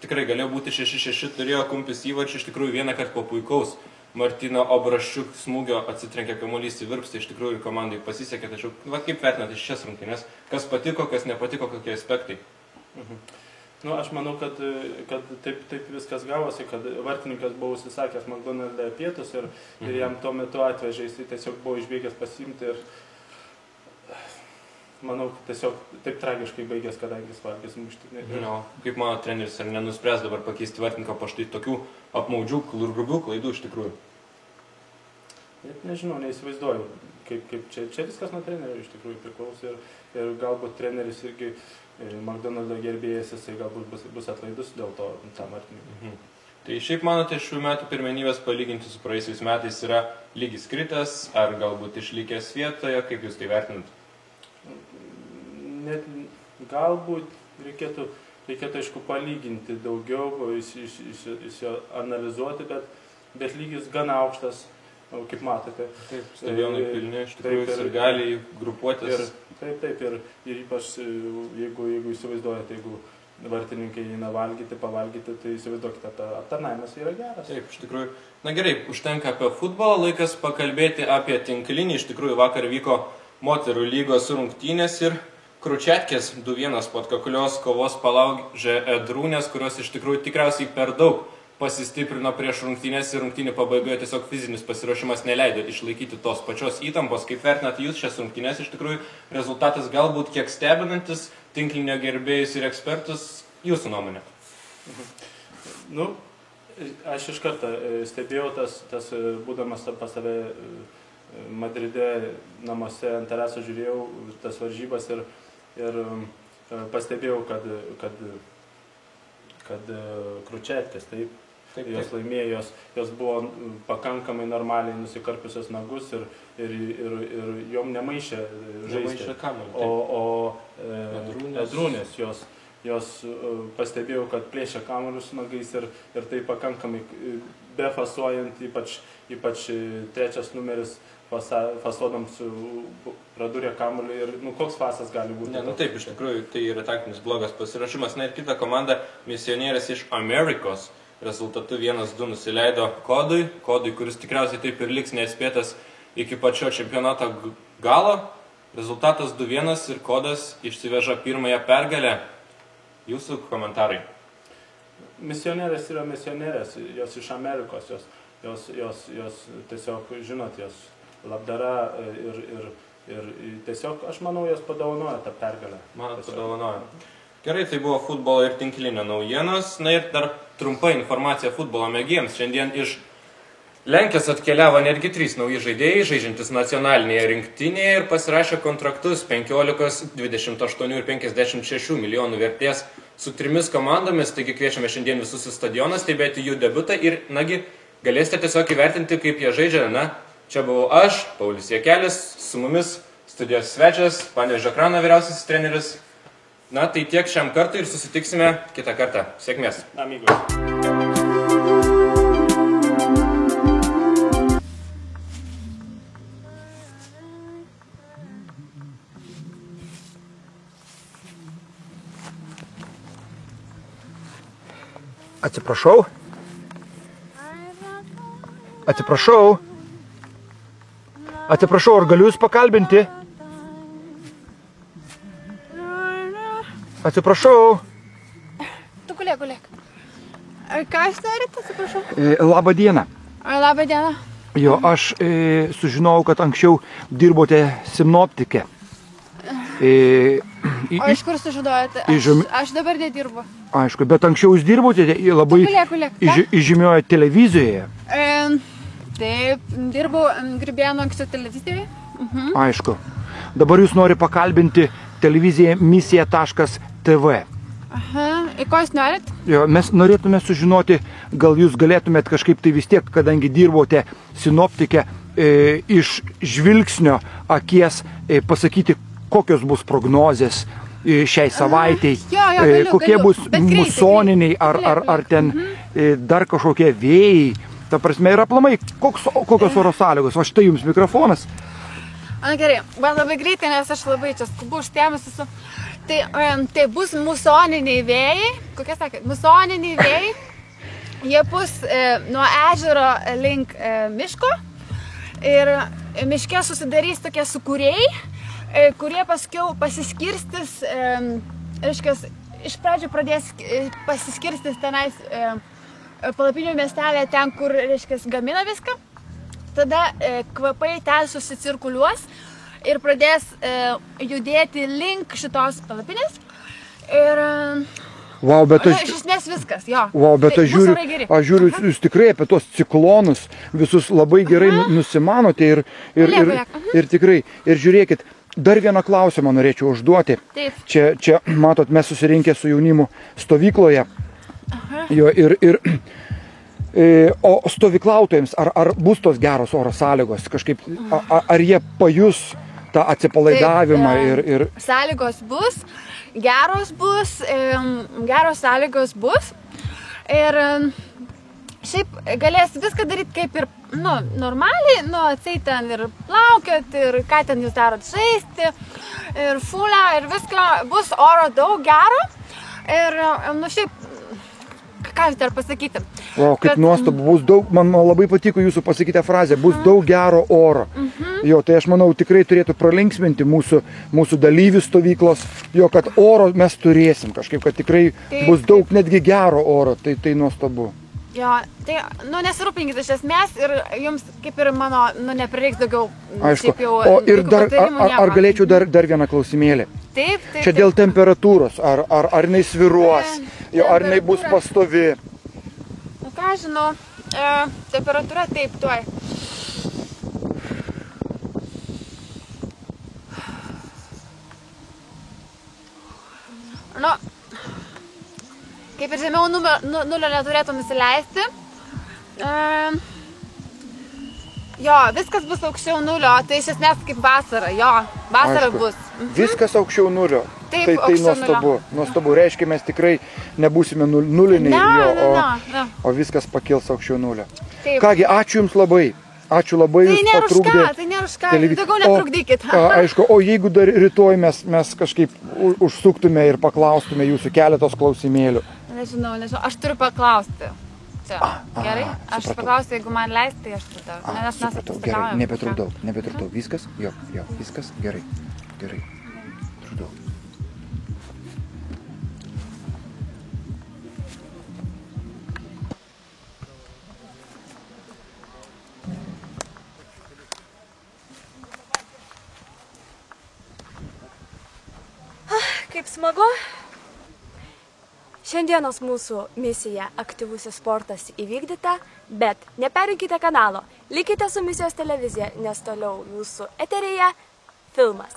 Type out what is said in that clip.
tikrai galėjo būti 6-6, turėjo Kumpis įvarčių, iš tikrųjų vieną kartą po puikaus Martyno Obraščiuk smūgio atsitrenkė kamuolys į virpstą, iš tikrųjų komandai pasisekė, tačiau kaip vertinate šias rungtynes, kas patiko, kas nepatiko, kokie aspektai? Nu, aš manau, kad taip viskas gavosi, kad vartininkas buvo užsisakęs McDonald'e pietus ir jam tuo metu atvežė, jis tiesiog buvo išbėgęs pasiimti ir manau, tiesiog taip tragiškai baigęs, kadangi valgęs muštinį. Kaip mano treneris, ar nenuspręs dabar pakeisti vartininką po štai tokių apmaudžių ir grubių klaidų iš tikrųjų? Net nežinau, neįsivaizduoju, kaip čia viskas nuo trenerio iš tikrųjų priklauso ir galbūt treneris irgi McDonald'o gerbėjas, jisai galbūt bus atlaidus dėl to tam vartininkui. Tai šiaip manote, šių metų pirmenybės palyginti su praėjusiais metais yra lygis kritęs, ar galbūt išlikęs vietoje, kaip jūs tai vertinat? Net galbūt reikėtų aišku palyginti daugiau, analizuoti, bet lygis gana aukštas, kaip matote. Taip, stadionai pilni, iš tikrųjų sirgaliai, grupuotės. Taip, ir ypač jeigu įsivaizduojate, jeigu vartininkai eina pavalgyti, tai įsivaizduokite, aptarnavimas yra geras. Taip, iš tikrųjų. Na gerai, užtenka apie futbolą, laikas pakalbėti apie tinklinį. Iš tikrųjų, vakar vyko moterų lygos rungtynės ir Kručetkės 2-1 po atkaklios kovos palaužė Edrūnės, kurios iš tikrųjų tikriausiai per daug pasistiprino prieš rungtynės ir rungtynių pabaigoje tiesiog fizinis pasiruošimas neleido išlaikyti tos pačios įtampos. Kaip vertinat jūs šias rungtynės, iš tikrųjų rezultatas galbūt kiek stebinantis tinklinio gerbėjus ir ekspertus, jūsų nuomonė? Nu, aš iš karto stebėjau tas būdamas pas save Madride namuose ant teraso žiūrėjau tas varžybas ir pastebėjau, kad Kručetkės, jos laimėjo, jos buvo pakankamai normaliai nusikarpiusios nagus ir jom nemaišė žaisti. O Edrūnės jos pastebėjau, kad plėšė kamuolius su nagais ir tai pakankamai befasuojant, ypač trečias numeris fasuodams pradūrė kamuolį ir koks fasas gali būti. Taip, iš tikrųjų, tai yra taktinis blogas pasirašymas. Na ir kita komanda, Misionierės iš Amerikos, rezultatu 1-2 nusileido Kodui, kuris tikriausiai taip ir liks neatspėtas iki pačio čempionato galo. Rezultatas 2-1 ir Kodas išsiveža pirmąją pergalę. Jūsų komentarai? Misionierės yra misionierės, jos iš Amerikos, jos tiesiog, žinot, jos labdara ir tiesiog, aš manau, jos padovanoja tą pergalę. Manot, padovanoja. Gerai, tai buvo futbolo ir tinklinio naujienos. Na ir dar trumpa informacija futbolo mėgėjams. Šiandien iš Lenkijos atkeliavo netgi 3 nauji žaidėjai, žaidžiantis nacionalinėje rinktinėje ir pasirašė kontraktus 15, 28 ir 56 milijonų vertės su 3 komandomis, taigi kviečiame šiandien visus į stadioną stebėti jų debutą ir, nagi, galėsite tiesiog įvertinti, kaip jie žaidžia. Na, čia buvau aš, Paulius Jakelis, su mumis studijos svečias, Panevėžio Ekrano vyriausiasis treneris. Na, tai tiek šiam kartui ir susitiksime kitą kartą. Sėkmės. Amigos. Atsiprašau. Atsiprašau, ar galiu jūs pakalbinti? Atsiprašau. Tu gulėk. Ką jūs norite, atsiprašau? Labą dieną. Labą dieną. Jo, aš sužinojau, kad anksčiau dirbote sinoptike. O iš kur sužinojate? Aš dabar nedirbu. Aišku, bet anksčiau jūs dirbote labai įžymioje televizijoje. Taip, dirbau Grybėnų anksčiau televizijoje. Aišku. Dabar jūs nori pakalbinti televiziją misija.tv. Aha, ir ko jūs norit? Jo, mes norėtume sužinoti, gal jūs galėtumėt kažkaip tai vis tiek, kadangi dirbote sinoptike, iš žvilgsnio akies pasakyti, kokios bus prognozės šiai savaitei, kokie bus musoniniai ar ten dar kažkokie vėjai. Ta prasme, ir aplamai, kokios oro sąlygos. Va štai jums mikrofonas. Gerai, man labai greitai, nes aš labai čia skubu užtėmusi su... Tai bus musoniniai vėjai. Kokie sakė? Musoniniai vėjai. Jie bus nuo ežero link miško. Ir miške susidarys tokie sukūrėjai, kurie paskiau pasiskirstis, reiškia, iš pradžių pradės pasiskirstis tenais palapinių miestelė ten, kur, reiškia, gamina viską. Tada kvapai ten susicirkuliuos ir pradės judėti link šitos palapinės. Ir Wow, bet aš, iš esmės viskas, jo. Wow, bet aš žiūriu, jūs tikrai apie tos ciklonus visus labai gerai nusimanote ir tikrai, ir žiūrėkit, dar vieną klausimą norėčiau užduoti. Taip. Čia matot, mes susirinkę su jaunimu stovykloje. Jo, o stovyklautojams, ar bus tos geros oro sąlygos kažkaip, ar jie pajus tą atsipalaidavimą ir... Sąlygos bus, geros sąlygos bus ir šiaip galės viską daryti kaip ir, normaliai, atseit ten ir plaukiot, ir ką ten jūs darot, žaisti, ir fulę, ir viską, bus oro daug gero ir, šiaip, ką jūs dar pasakyti? Wow, kaip nuostabu, bus daug, man labai patiko jūsų pasakytą frazę, bus daug gero oro. Jo, tai aš manau tikrai turėtų pralinksminti mūsų dalyvių stovyklos, jo, kad oro mes turėsim kažkaip, kad tikrai bus daug netgi gero oro, tai nuostabu. Jo, tai, nesirūpinkit iš esmės ir jums, kaip ir mano, neprireiks daugiau. Aišku, o ir dar, ar galėčiau dar vieną klausimėlį? Taip. Čia dėl temperatūros, ar jinai sviruos, ar jinai bus pastovi? Ką žinau, temperatūra taip, tuoj. Kaip ir žemiau nulio neturėtų nusileisti. Jo, viskas bus aukščiau nulio, tai iš esmės kaip vasara, vasara bus. Viskas aukščiau nulio. Taip, tai nuostabu. Reiškia, mes tikrai nebūsime nuliniai, o viskas pakils aukščiau nulio. Kągi, ačiū Jums labai. Ačiū labai, Jūs patrukdė. Tai nėra už ką, daugiau netrukdykit. Aišku, o jeigu dar rytoj mes kažkaip užsuktume ir paklaustume Jūsų keletos klausimėlių. Nežinau, aš turiu paklausti. Gerai? Aš paklausiu, jeigu man leis, tai aš tada. Supratau, gerai, nebetrukdau. Viskas? Jo, viskas? Gerai. Trukdau. Kaip smagu. Šiandienos mūsų misija aktyvusis sportas įvykdyta, bet neperjunkite kanalo. Likite su misijos televizija, nes toliau jūsų eteryje filmas.